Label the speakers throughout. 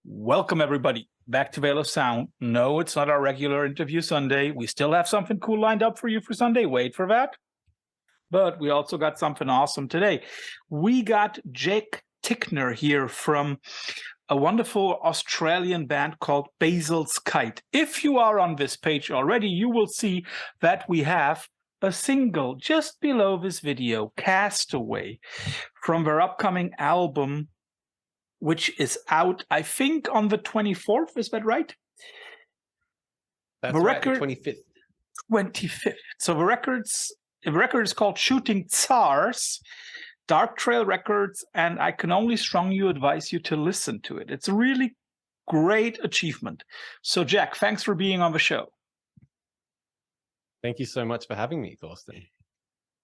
Speaker 1: Welcome, everybody, back to Veil of Sound. No, it's not our regular interview Sunday. We still have something cool lined up for you for Sunday. Wait for that. But we also got something awesome today. We got Jake Tickner here from a wonderful Australian band called Basil's Kite. If you are on this page already, you will see that we have a single just below this video, Castaway, from their upcoming album, which is out, I think, on the 24th. Is that right?
Speaker 2: That's right, the 25th.
Speaker 1: 25th. So the record is called Shooting Tsars, Dark Trail Records, and I can only strongly advise you to listen to it. It's a really great achievement. So, Jack, thanks for being on the show.
Speaker 2: Thank you so much for having me, Thorsten.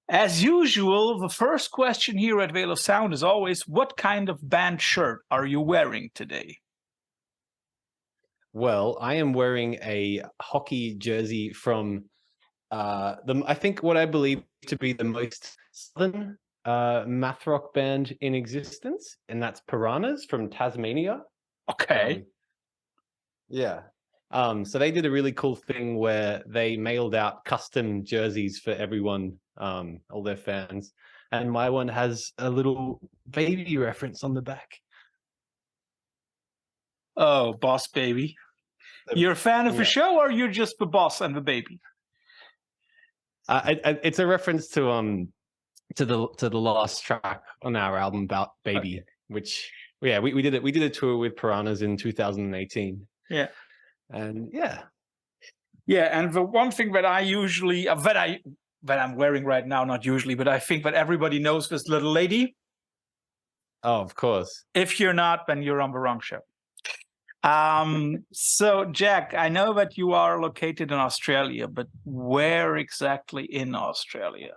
Speaker 1: As usual, the first question here at Veil of Sound is always, what kind of band shirt are you wearing today?
Speaker 2: Well, I am wearing a hockey jersey from I think what I believe to be the most southern math rock band in existence, and that's Piranhas from Tasmania.
Speaker 1: Okay.
Speaker 2: Yeah. So they did a really cool thing where they mailed out custom jerseys for everyone, all their fans. And my one has a little baby reference on the back.
Speaker 1: Oh, Boss Baby. You're a fan of the show, or you're just the boss and the baby?
Speaker 2: It's a reference to the last track on our album about Baby, okay. Which we did it. We did a tour with Piranhas in 2018.
Speaker 1: Yeah.
Speaker 2: And yeah,
Speaker 1: and the one thing that I usually that I'm wearing right now, not usually, but I think that everybody knows this little lady.
Speaker 2: Oh, of course.
Speaker 1: If you're not, then you're on the wrong show. So Jack, I know that you are located in Australia, but where exactly in Australia?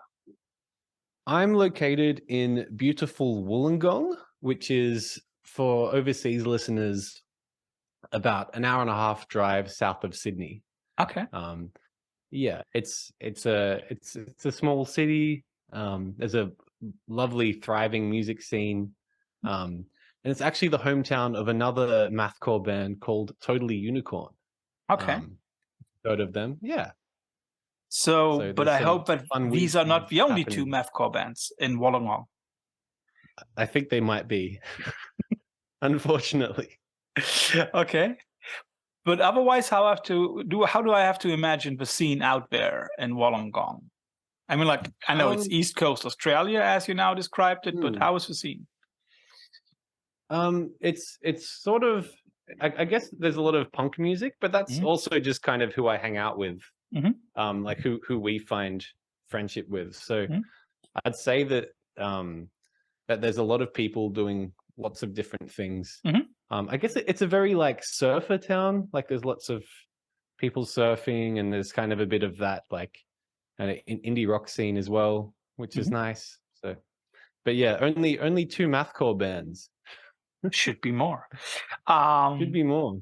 Speaker 2: I'm located in beautiful Wollongong, which is, for overseas listeners, about an hour and a half drive south of Sydney.
Speaker 1: Okay.
Speaker 2: Yeah, it's a small city. There's a lovely, thriving music scene. And it's actually the hometown of another mathcore band called Totally Unicorn.
Speaker 1: Okay.
Speaker 2: Heard of them? Yeah.
Speaker 1: So but I hope that these are not the only two mathcore bands in Wollongong.
Speaker 2: I think they might be, unfortunately.
Speaker 1: Okay. But otherwise, how do I have to imagine the scene out there in Wollongong? I mean, like, I know it's East Coast Australia, as you now described it, but how is the scene?
Speaker 2: It's sort of, I guess there's a lot of punk music, but that's also just kind of who I hang out with, like who we find friendship with. So I'd say that that there's a lot of people doing lots of different things. I guess it's a very like surfer town. Like there's lots of people surfing, and there's kind of a bit of that like an indie rock scene as well, which is nice. So, but yeah, only two mathcore bands.
Speaker 1: Should be more.
Speaker 2: Should be more.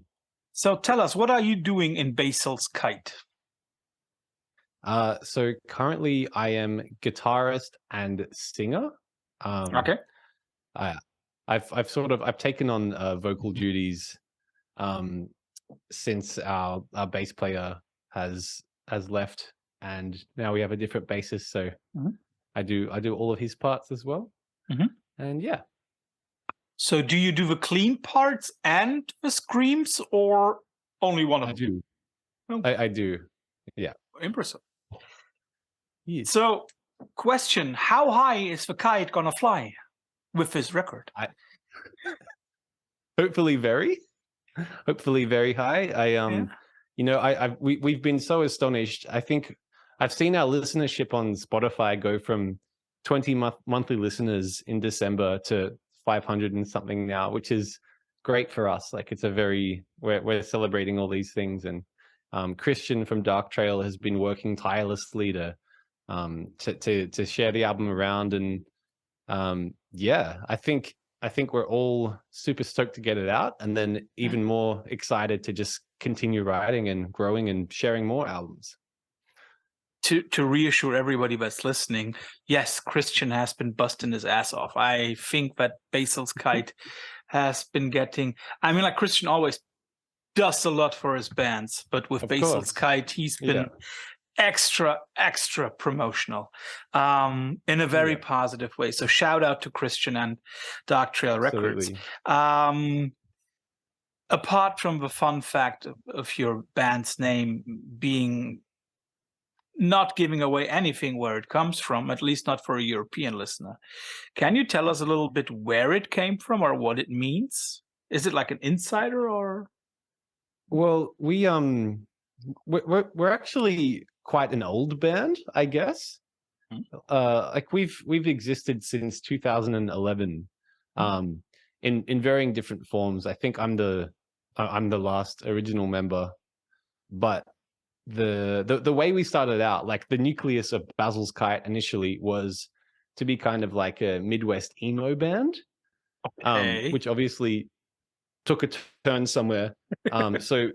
Speaker 1: So tell us, what are you doing in Basil's Kite?
Speaker 2: So currently I am guitarist and singer.
Speaker 1: Okay.
Speaker 2: I've taken on vocal duties since our bass player has left, and now we have a different bassist. So I do all of his parts as well. And yeah.
Speaker 1: So do you do the clean parts and the screams, or only one of them?
Speaker 2: I do. Okay. I do. Yeah.
Speaker 1: Impressive.
Speaker 2: Yes.
Speaker 1: So, question: how high is the kite gonna fly with this record?
Speaker 2: Hopefully very high. We've been so astonished. I think I've seen our listenership on Spotify go from 20 monthly listeners in December to 500 and something now, which is great for us. Like it's we're celebrating all these things, and Christian from Dark Trail has been working tirelessly to share the album around, and I think we're all super stoked to get it out, and then even more excited to just continue writing and growing and sharing more albums.
Speaker 1: To reassure everybody that's listening, yes, Christian has been busting his ass off. I think that Basil's Kite has been getting. I mean, like Christian always does a lot for his bands, but with
Speaker 2: Of
Speaker 1: Basil's
Speaker 2: course.
Speaker 1: Kite, he's been
Speaker 2: Yeah.
Speaker 1: extra promotional in a very
Speaker 2: Yeah.
Speaker 1: positive way. So shout out to Christian and Dark Trail Records.
Speaker 2: Absolutely.
Speaker 1: Apart from the fun fact of your band's name being not giving away anything where it comes from, at least not for a European listener, can you tell us a little bit where it came from or what it means? Is it like an insider or?
Speaker 2: Well, we're actually quite an old band, I guess. Like we've existed since 2011, in varying different forms. I think I'm the last original member, but the way we started out, like the nucleus of Basil's Kite initially was to be kind of like a Midwest emo band, which obviously took a turn somewhere. So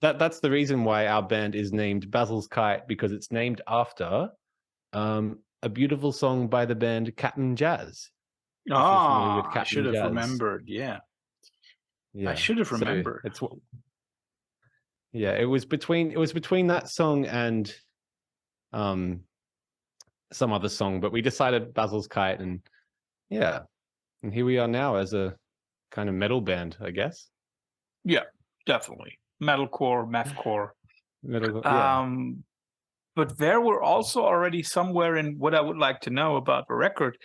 Speaker 2: that's the reason why our band is named Basil's Kite, because it's named after a beautiful song by the band Captain Jazz.
Speaker 1: I should have remembered. Yeah, I should have remembered.
Speaker 2: It was between that song and some other song, but we decided Basil's Kite, and here we are now as a kind of metal band, I guess.
Speaker 1: Yeah, definitely metalcore, mathcore. But there were also already somewhere in what I would like to know about the record.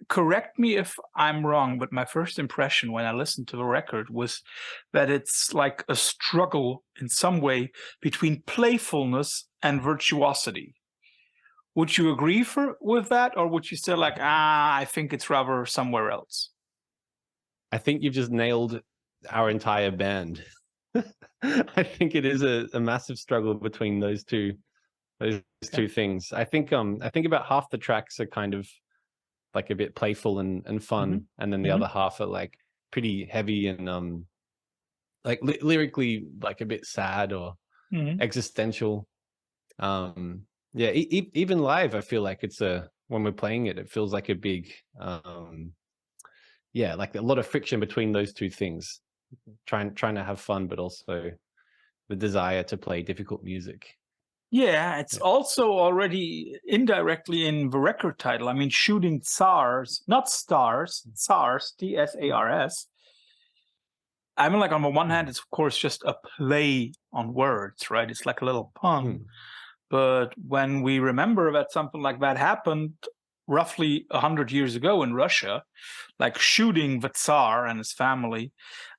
Speaker 1: Correct me if I'm wrong, but my first impression when I listened to the record was that it's like a struggle in some way between playfulness and virtuosity. Would you agree with that, or would you say like, I think it's rather somewhere else?
Speaker 2: I think you've just nailed our entire band. I think it is a massive struggle between those two things. I think about half the tracks are kind of like a bit playful and fun, and then the other half are like pretty heavy and like lyrically like a bit sad or existential. Even live, I feel like when we're playing it feels like a big like a lot of friction between those two things, trying to have fun, but also the desire to play difficult music.
Speaker 1: Yeah, it's also already indirectly in the record title. I mean, Shooting Tsars, not Stars, Tsars, Tsars. I mean, like on the one hand, it's of course just a play on words, right? It's like a little pun. But when we remember that something like that happened roughly 100 years ago in Russia, like shooting the Tsar and his family,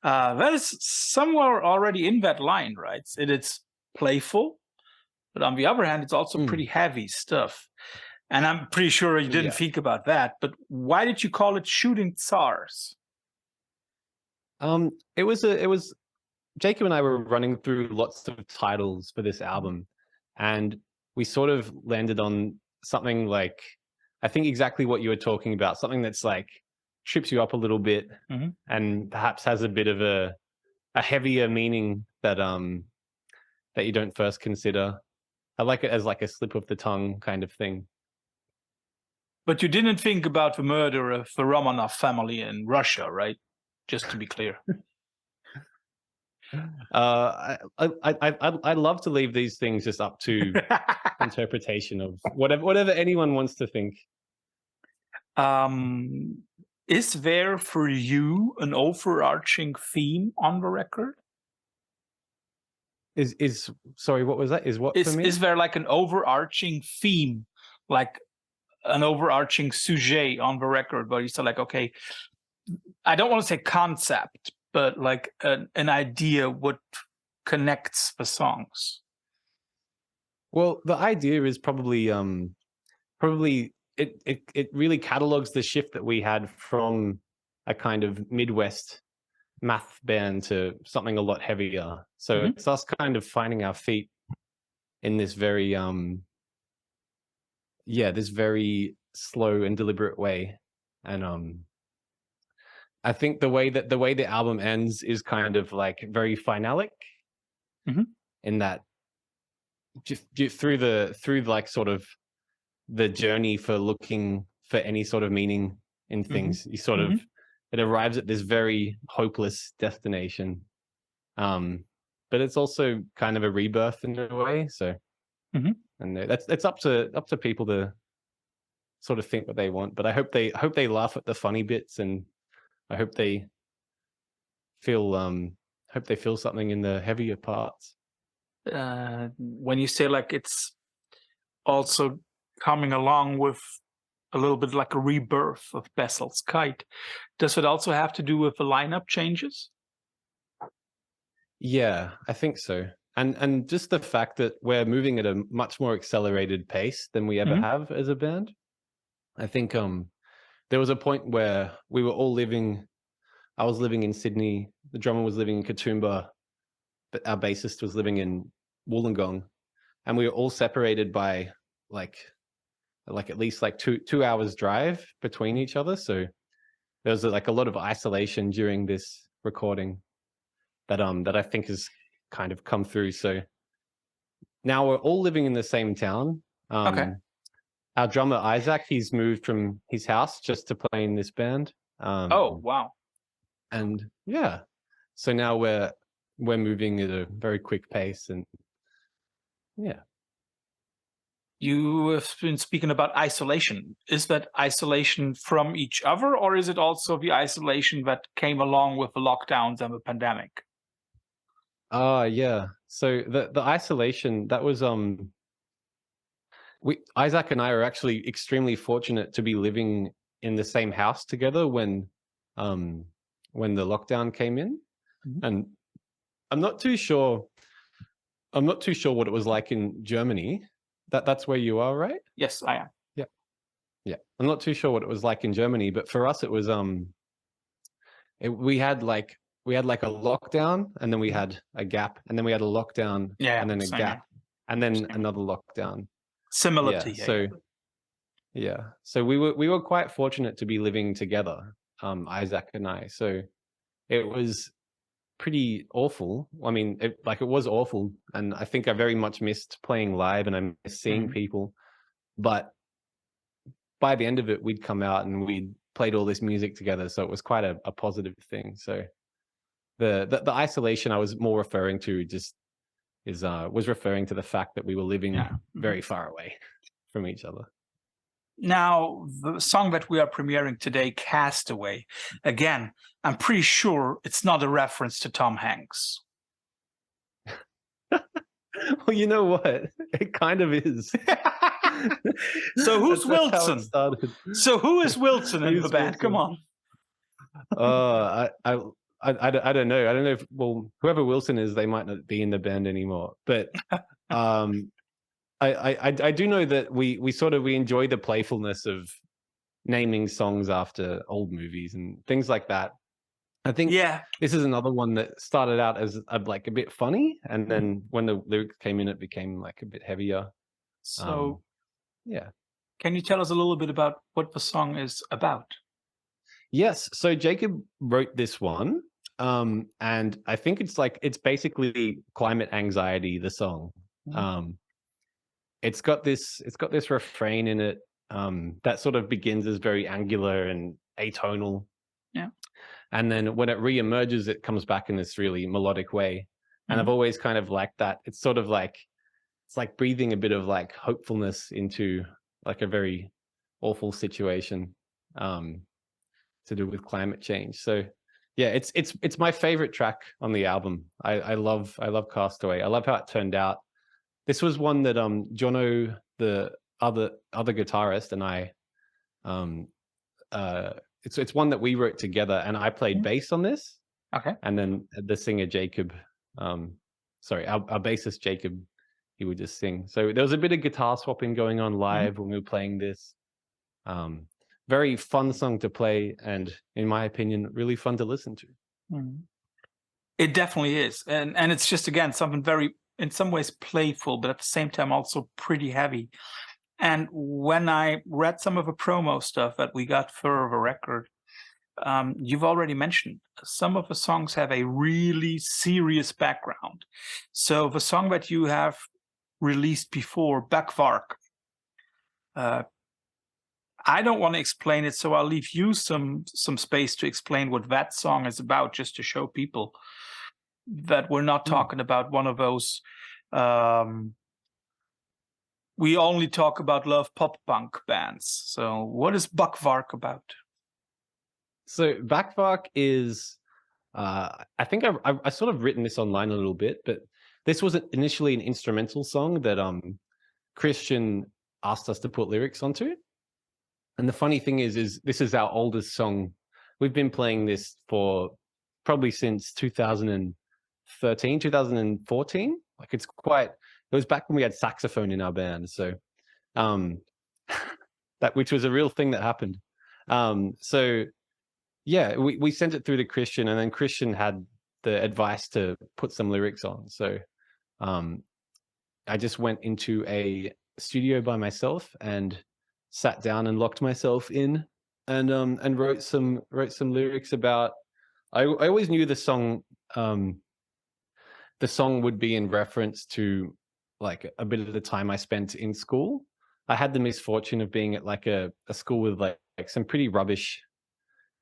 Speaker 1: that is somewhere already in that line, right? It's playful. But on the other hand, it's also pretty heavy stuff. And I'm pretty sure you didn't think about that. But why did you call it Shooting Tsars?
Speaker 2: It was Jacob and I were running through lots of titles for this album, and we sort of landed on something like, I think exactly what you were talking about, something that's like trips you up a little bit and perhaps has a bit of a heavier meaning that you don't first consider. I like it as like a slip of the tongue kind of thing.
Speaker 1: But you didn't think about the murder of the Romanov family in Russia, right? Just to be clear.
Speaker 2: I'd love to leave these things just up to interpretation of whatever anyone wants to think.
Speaker 1: Is there for you an overarching theme on the record?
Speaker 2: Sorry, what was that? For me?
Speaker 1: Is there like an overarching theme, like an overarching sujet on the record, where you say like, okay, I don't want to say concept, but like an idea what connects the songs?
Speaker 2: Well, the idea is probably it really catalogs the shift that we had from a kind of Midwest math band to something a lot heavier. So it's us kind of finding our feet in this very this very slow and deliberate way. And I think the way the album ends is kind of like very finalic, in that just through like sort of the journey for looking for any sort of meaning in things, you sort of it arrives at this very hopeless destination. But it's also kind of a rebirth in a way. So,
Speaker 1: Mhm.
Speaker 2: and it's up to people to sort of think what they want. But I hope they laugh at the funny bits, and I hope they feel something in the heavier parts.
Speaker 1: When you say like it's also coming along with a little bit like a rebirth of Basil's Kite, does it also have to do with the lineup changes?
Speaker 2: Yeah, I think so. And just the fact that we're moving at a much more accelerated pace than we ever
Speaker 1: Mhm.
Speaker 2: have as a band. I think there was a point where we were all living. I was living in Sydney, the drummer was living in Katoomba, but our bassist was living in Wollongong, and we were all separated by like at least like 2 hours drive between each other. So there was like a lot of isolation during this recording that I think has kind of come through. So now we're all living in the same town.
Speaker 1: Okay.
Speaker 2: Our drummer Isaac, he's moved from his house just to play in this band.
Speaker 1: Oh, wow.
Speaker 2: And yeah, so now we're moving at a very quick pace, and yeah.
Speaker 1: You have been speaking about isolation. Is that isolation from each other, or is it also the isolation that came along with the lockdowns and the pandemic?
Speaker 2: Yeah. So the isolation, that was Isaac and I are actually extremely fortunate to be living in the same house together when the lockdown came in.
Speaker 1: Mhm.
Speaker 2: And I'm not too sure what it was like in Germany. That's where you are, right?
Speaker 1: Yes, I am.
Speaker 2: Yeah. I'm not too sure what it was like in Germany, but for us it was we had like a lockdown, and then we had a gap, and then we had a lockdown,
Speaker 1: Yeah,
Speaker 2: and then a
Speaker 1: same
Speaker 2: gap,
Speaker 1: here.
Speaker 2: and then
Speaker 1: Same.
Speaker 2: another lockdown.
Speaker 1: Similar
Speaker 2: Yeah.
Speaker 1: to you.
Speaker 2: So yeah. So we were quite fortunate to be living together, Isaac and I. So it was pretty awful. I mean, it was awful, and I think I very much missed playing live, and I missed seeing
Speaker 1: Mhm.
Speaker 2: people. But by the end of it, we'd come out and we'd played all this music together, so it was quite a positive thing. So the isolation I was more referring to just was referring to the fact that we were living
Speaker 1: Yeah. Mhm.
Speaker 2: very far away from each other.
Speaker 1: Now, the song that we are premiering today, Castaway, again, I'm pretty sure it's not a reference to Tom Hanks.
Speaker 2: Well, you know what? It kind of is.
Speaker 1: So who's
Speaker 2: That's how it
Speaker 1: Wilson?
Speaker 2: started.
Speaker 1: So who is Wilson in the
Speaker 2: Who's
Speaker 1: band? Come on.
Speaker 2: I don't know. I don't know if, well, whoever Wilson is, they might not be in the band anymore. But I do know that we enjoy the playfulness of naming songs after old movies and things like that. I think
Speaker 1: Yeah.
Speaker 2: this is another one that started out as a bit funny, and
Speaker 1: Mm-hmm.
Speaker 2: then when the lyrics came in, it became like a bit heavier.
Speaker 1: So
Speaker 2: Yeah.
Speaker 1: can you tell us a little bit about what the song is about?
Speaker 2: Yes. So Jacob wrote this one, and I think it's basically climate anxiety. The song.
Speaker 1: Mhm.
Speaker 2: It's got this refrain in it that sort of begins as very angular and atonal.
Speaker 1: Yeah.
Speaker 2: And then when it re-emerges, it comes back in this really melodic way. And I've
Speaker 1: Mhm.
Speaker 2: always kind of liked that. It's sort of like, it's like breathing a bit of like hopefulness into like a very awful situation to do with climate change. So yeah, it's my favorite track on the album. I love Castaway. I love how it turned out. This was one that Jono, the other guitarist, and I it's one that we wrote together, and I played
Speaker 1: Mhm.
Speaker 2: bass on this.
Speaker 1: Okay.
Speaker 2: And then the singer Jacob, sorry, our bassist Jacob, he would just sing. So there was a bit of guitar swapping going on live when we were playing this. Very fun song to play, and in my opinion, really fun to listen to.
Speaker 1: Mhm. It definitely is. And it's just, again, something very, in some ways, playful, but at the same time also pretty heavy. And when I read some of the promo stuff that we got for the record, you've already mentioned some of the songs have a really serious background. So the song that you have released before, Bak Vark, I don't want to explain it, so I'll leave you some space to explain what that song is about, just to show people that we're not talking about one of those. We only talk about love pop punk bands. So what is Bak Vark about?
Speaker 2: So Bak Vark is, I think I sort of written this online a little bit, but this was initially an instrumental song that Christian asked us to put lyrics onto. And the funny thing is this is our oldest song. We've been playing this for probably since 2013, 2014. Like it was back when we had saxophone in our band. So which was a real thing that happened. So yeah, we sent it through to Christian, and then Christian had the advice to put some lyrics on. So I just went into a studio by myself and sat down and locked myself in and wrote some lyrics about. I always knew the song would be in reference to like a bit of the time I spent in school. I had the misfortune of being at like a school with like some pretty rubbish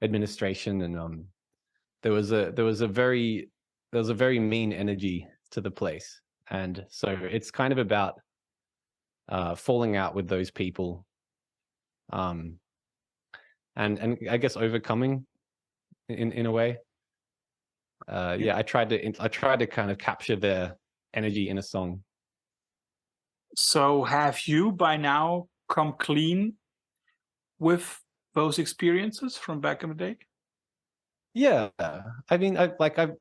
Speaker 2: administration, and there was a very mean energy to the place, and so it's kind of about falling out with those people, and I guess overcoming in a way. Yeah, I tried to kind of capture their energy in a song.
Speaker 1: So have you by now come clean with those experiences from back in the day?
Speaker 2: Yeah, I mean, the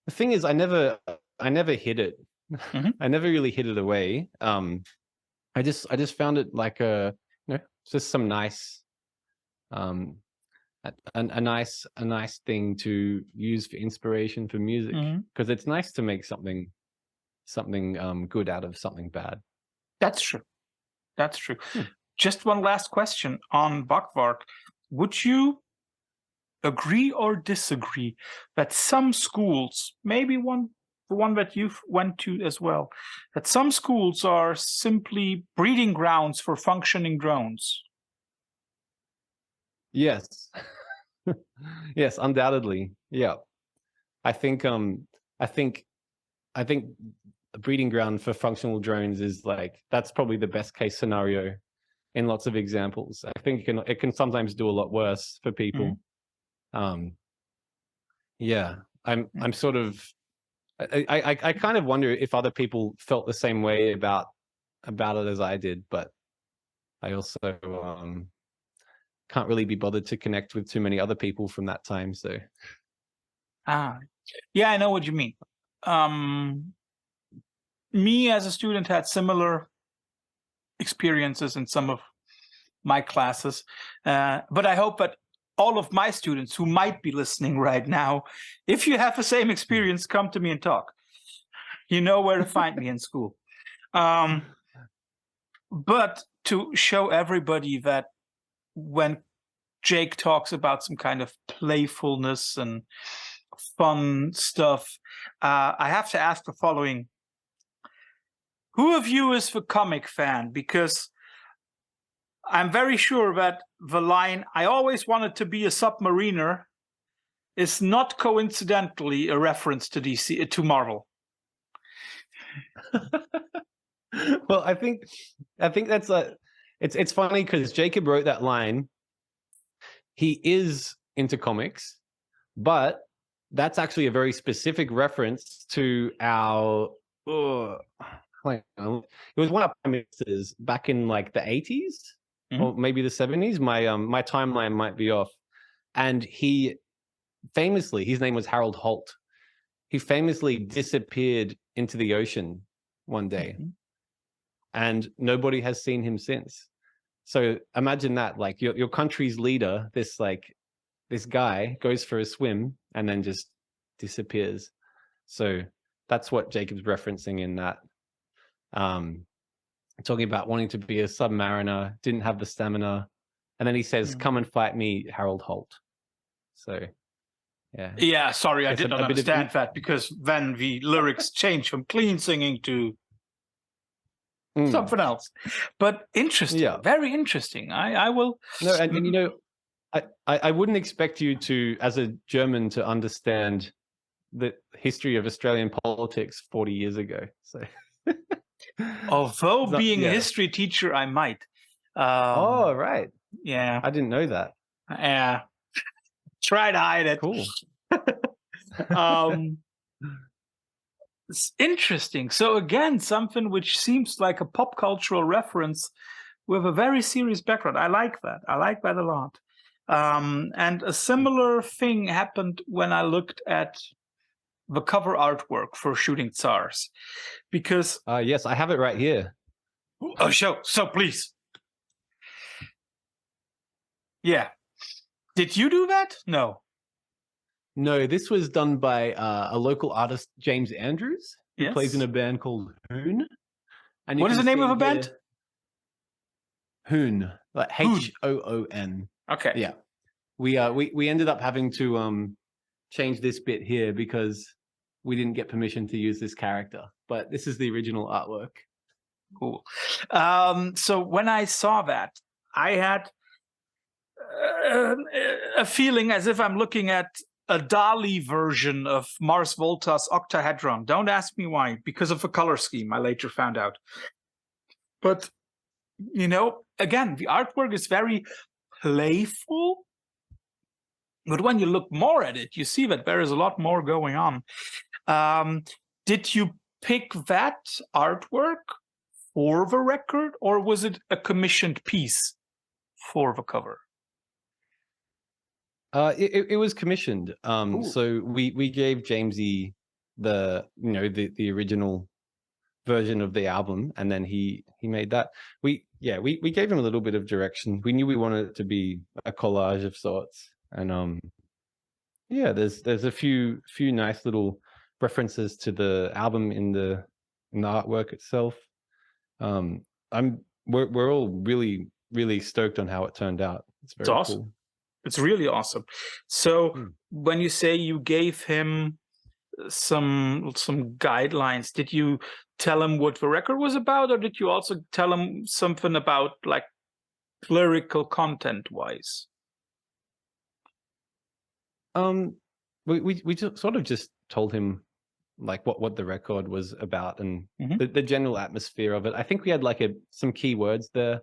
Speaker 2: thing is, I never hid it. I never really hid it away. I just found it like just some nice, a nice thing to use for inspiration for music, because it's nice to make something good out of something bad.
Speaker 1: That's true. That's true. Just one last question on Bak Vark. Would you agree or disagree that some schools, maybe the one that you went to as well, that some schools are simply breeding grounds for functioning drones?
Speaker 2: Yes. Yes, undoubtedly. Yeah. I think a breeding ground for functional drones is that's probably the best case scenario in lots of examples. I think it can sometimes do a lot worse for people. Yeah, I'm sort of I kind of wonder if other people felt the same way about it as I did, but I also can't really be bothered to connect with too many other people from that time. So
Speaker 1: yeah, I know what you mean. Me as a student had similar experiences in some of my classes, but I hope that all of my students who might be listening right now, if you have the same experience, come to me and talk. You know where to find me in school. But to show everybody that when Jake talks about some kind of playfulness and fun stuff, I have to ask the following. Who of you is the comic fan? Because I'm very sure that the line, "I always wanted to be a submariner," is not coincidentally a reference to DC, to Marvel.
Speaker 2: Well, I think that's it's funny because Jacob wrote that line. He is into comics, but that's actually a very specific reference to our it was one of our prime ministers back in like the 80s or maybe the 70s. My timeline might be off. And he famously, his name was Harold Holt. He famously disappeared into the ocean one day, and nobody has seen him since. So imagine that, like your country's leader, this guy goes for a swim and then just disappears. So that's what Jacob's referencing in that. Talking about wanting to be a submariner, didn't have the stamina, and then he says, "Come and fight me, Harold Holt." So
Speaker 1: yeah, sorry, I did not understand that, because then the lyrics change from clean singing to something else. But interesting,
Speaker 2: Yeah.
Speaker 1: very interesting. I will.
Speaker 2: No, and you know, I wouldn't expect you to, as a German, to understand the history of Australian politics 40 years ago. So,
Speaker 1: Although being a
Speaker 2: yeah.
Speaker 1: history teacher, I might.
Speaker 2: Oh, right.
Speaker 1: Yeah.
Speaker 2: I didn't know that.
Speaker 1: Yeah. Try to hide it.
Speaker 2: Cool.
Speaker 1: It's interesting. So again, something which seems like a pop cultural reference with a very serious background. I like that. I like that a lot. And a similar thing happened when I looked at the cover artwork for Shooting Tsars, because
Speaker 2: Yes, I have it right here.
Speaker 1: oh, so please, yeah. Did you do that? No.
Speaker 2: No, this was done by a local artist, James Andrews, who plays in a band called Hoon. And
Speaker 1: what is the name of a band?
Speaker 2: Hoon, like Hoon.
Speaker 1: Okay.
Speaker 2: Yeah, we ended up having to change this bit here because we didn't get permission to use this character. But this is the original artwork.
Speaker 1: Cool. So when I saw that, I had a feeling as if I'm looking at a Dali version of Mars Volta's octahedron. Don't ask me why, because of the color scheme, I later found out. But, you know, again, the artwork is very playful. But when you look more at it, you see that there is a lot more going on. Did you pick that artwork for the record, or was it a commissioned piece for the cover?
Speaker 2: It was commissioned. So we gave Jamesy the original version of the album, and then he made that. We gave him a little bit of direction. We knew we wanted it to be a collage of sorts, and there's a few nice little references to the album in the artwork itself. We're all really stoked on how it turned out. It's very
Speaker 1: awesome.
Speaker 2: cool.
Speaker 1: It's really awesome. So when you say you gave him some guidelines, did you tell him what the record was about, or did you also tell him something about like lyrical content wise?
Speaker 2: We just sort of just told him like what the record was about and the general atmosphere of it. I think we had like some key words there.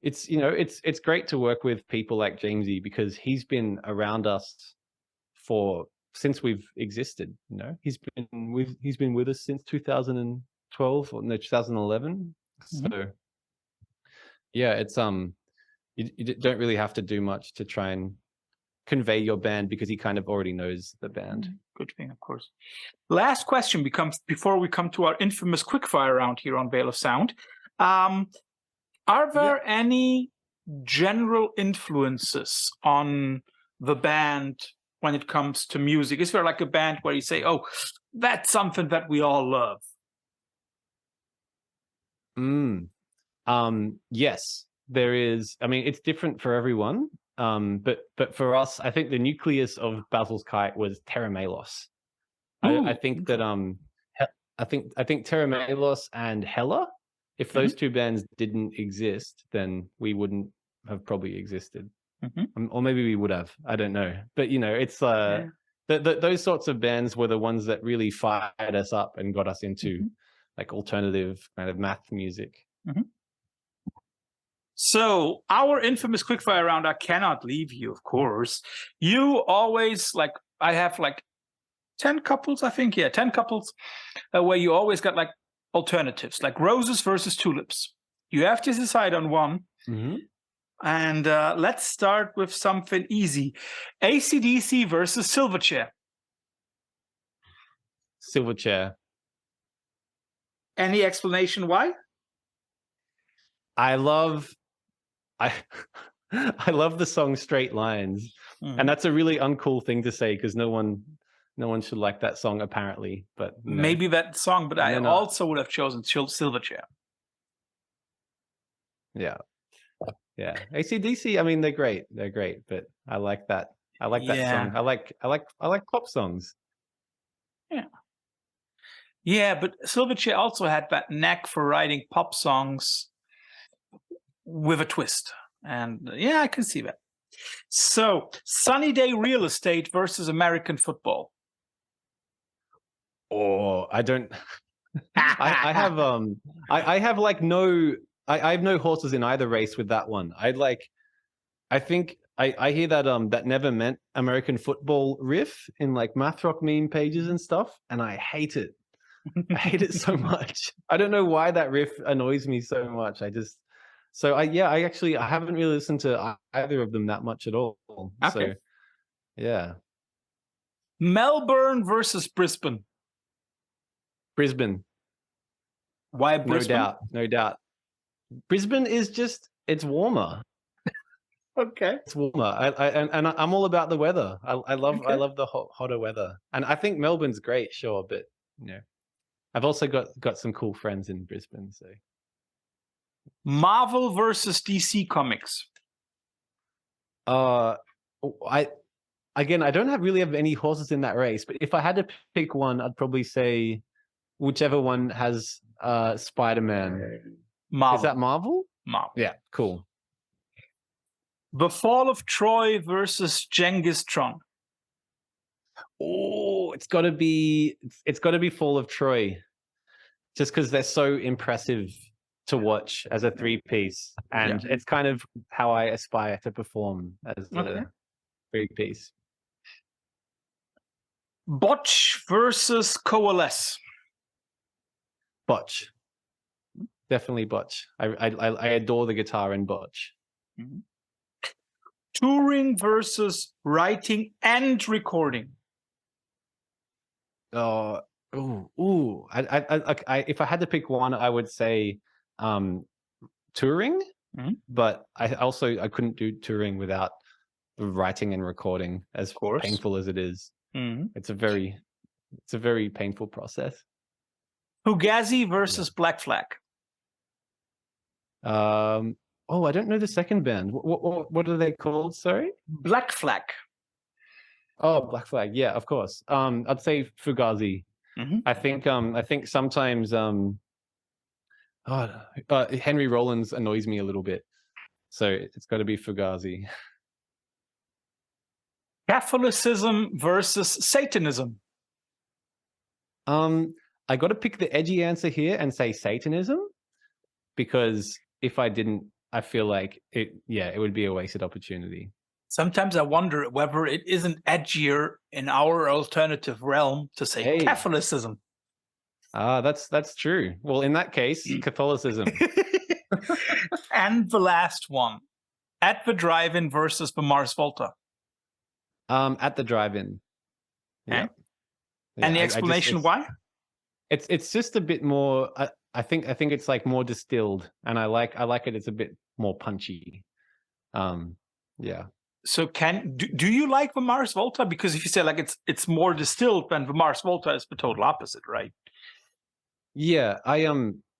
Speaker 2: It's great to work with people like Jamesy because he's been around us since we've existed. You know, he's been with us since 2012 or no 2011. So yeah, it's you don't really have to do much to try and convey your band because he kind of already knows the band.
Speaker 1: Good thing, of course. Last question becomes before we come to our infamous quickfire round here on Veil of Sound. Are there any general influences on the band when it comes to music? Is there like a band where you say, oh, that's something that we all love?
Speaker 2: Yes, there is. I mean, it's different for everyone. But for us, I think the nucleus of Basil's Kite was Terra Melos. I think that I think Terra Melos and Hella, if those two bands didn't exist, then we wouldn't have probably existed. Or maybe we would have. I don't know. But you know, it's those sorts of bands were the ones that really fired us up and got us into like alternative kind of math music.
Speaker 1: So our infamous quickfire round, I cannot leave you, of course. You always like, I have like 10 couples, I think. Yeah, 10 couples where you always got like alternatives, like roses versus tulips. You have to decide on one. And let's start with something easy. AC/DC versus Silverchair.
Speaker 2: Silverchair.
Speaker 1: Any explanation why?
Speaker 2: I love the song Straight Lines. And that's a really uncool thing to say because no one should like that song apparently, but
Speaker 1: maybe that song, but I also would have chosen Silverchair.
Speaker 2: Yeah. AC/DC, I mean they're great, but I like that song. I like pop songs.
Speaker 1: Yeah, but Silverchair also had that knack for writing pop songs with a twist. And yeah, I can see that. So, sunny day real estate versus American football.
Speaker 2: Or I don't. I have I have like no I have no horses in either race with that one. I think I hear that that Never Meant American Football riff in like math rock meme pages and stuff, and I hate it. I hate it so much. I don't know why that riff annoys me so much. I haven't really listened to either of them that much at all.
Speaker 1: Okay.
Speaker 2: So yeah.
Speaker 1: Melbourne versus Brisbane.
Speaker 2: Brisbane.
Speaker 1: Why Brisbane?
Speaker 2: No doubt. Brisbane is it's warmer.
Speaker 1: Okay.
Speaker 2: It's warmer. I'm all about the weather. I love the hotter weather. And I think Melbourne's great, sure, but I've also got some cool friends in Brisbane, so.
Speaker 1: Marvel versus DC Comics.
Speaker 2: I don't really have any horses in that race, but if I had to pick one, I'd probably say whichever one has Spider-Man.
Speaker 1: Marvel.
Speaker 2: Is that Marvel?
Speaker 1: Marvel.
Speaker 2: Yeah, cool.
Speaker 1: The Fall of Troy versus Genghis Khan.
Speaker 2: Oh, it's got to be Fall of Troy, just because they're so impressive to watch as a three-piece, and it's kind of how I aspire to perform as a three-piece.
Speaker 1: Botch versus Coalesce.
Speaker 2: Botch, definitely Botch. I adore the guitar in Botch.
Speaker 1: Mm-hmm. Touring versus writing and recording.
Speaker 2: If I had to pick one, I would say touring.
Speaker 1: Mm-hmm.
Speaker 2: But I couldn't do touring without writing and recording, as painful as it is.
Speaker 1: Mm-hmm.
Speaker 2: It's a very painful process.
Speaker 1: Fugazi versus Black Flag.
Speaker 2: I don't know the second band. What are they called? Sorry,
Speaker 1: Black Flag.
Speaker 2: Oh, Black Flag. Yeah, of course. I'd say Fugazi.
Speaker 1: Mm-hmm.
Speaker 2: I think sometimes Henry Rollins annoys me a little bit, so it's got to be Fugazi.
Speaker 1: Catholicism versus Satanism.
Speaker 2: I got to pick the edgy answer here and say Satanism, because if I didn't, I feel like it would be a wasted opportunity.
Speaker 1: Sometimes I wonder whether it isn't edgier in our alternative realm to say Catholicism.
Speaker 2: That's true. Well, in that case, Catholicism.
Speaker 1: And the last one, At the Drive-In versus the Mars Volta.
Speaker 2: At the Drive-In. Yeah.
Speaker 1: Any explanation why?
Speaker 2: It's just a bit more. I think it's like more distilled, and I like it. It's a bit more punchy. Yeah.
Speaker 1: So do you like the Mars Volta? Because if you say like it's more distilled, then the Mars Volta is the total opposite, right?
Speaker 2: Yeah,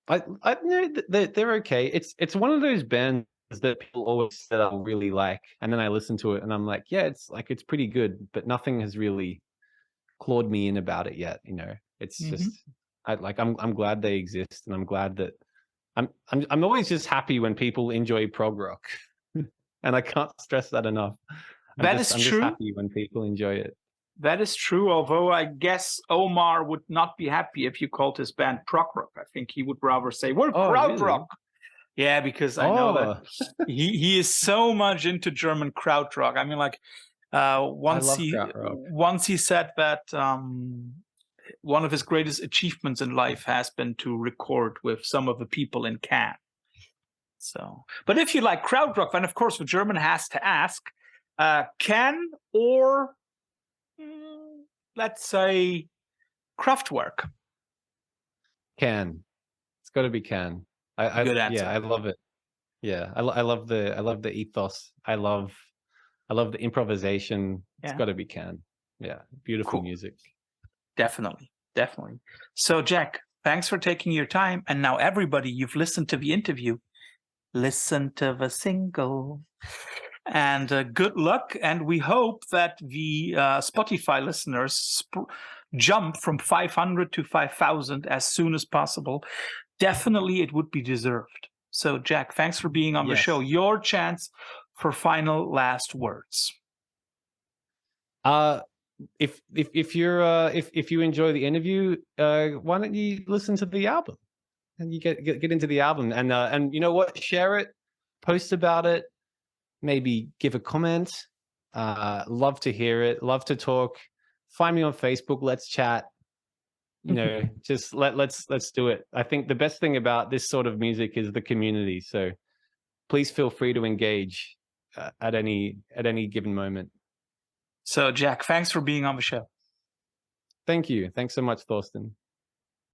Speaker 2: they're okay. It's one of those bands that people always said I really like, and then I listen to it and I'm like, yeah, it's pretty good, but nothing has really clawed me in about it yet. It's just I'm glad they exist, and I'm glad that I'm always just happy when people enjoy prog rock. And I can't stress that enough. I'm just happy when people enjoy it.
Speaker 1: That is true, although I guess Omar would not be happy if you called his band prog rock. I think he would rather say, we're krautrock. Really? Yeah, because I know that he is so much into German krautrock. I mean, like once he said that one of his greatest achievements in life has been to record with some of the people in Cannes. So, but if you like krautrock, then of course the German has to ask, Cannes or let's say Kraftwerk?
Speaker 2: Cannes. It's got to be Cannes. Good answer. Yeah, I love it. Yeah, I love the ethos. I love the improvisation. It's got to be Cannes. Yeah, beautiful music.
Speaker 1: Definitely. So, Jack, thanks for taking your time. And now, everybody, you've listened to the interview. Listen to the single. And good luck. And we hope that the Spotify listeners jump from 500 to 5,000 as soon as possible, definitely it would be deserved. So, Jack, thanks for being on the
Speaker 2: Yes.
Speaker 1: show. Your chance for final last words.
Speaker 2: If you enjoy the interview, why don't you listen to the album and you get into the album, and you know what, share it, post about it, maybe give a comment. Love to hear it, love to talk. Find me on Facebook, let's chat. You know, just let's do it. I think the best thing about this sort of music is the community, so please feel free to engage at any given moment.
Speaker 1: So, Jack, thanks for being on the show.
Speaker 2: Thank you. Thanks so much, Thorsten.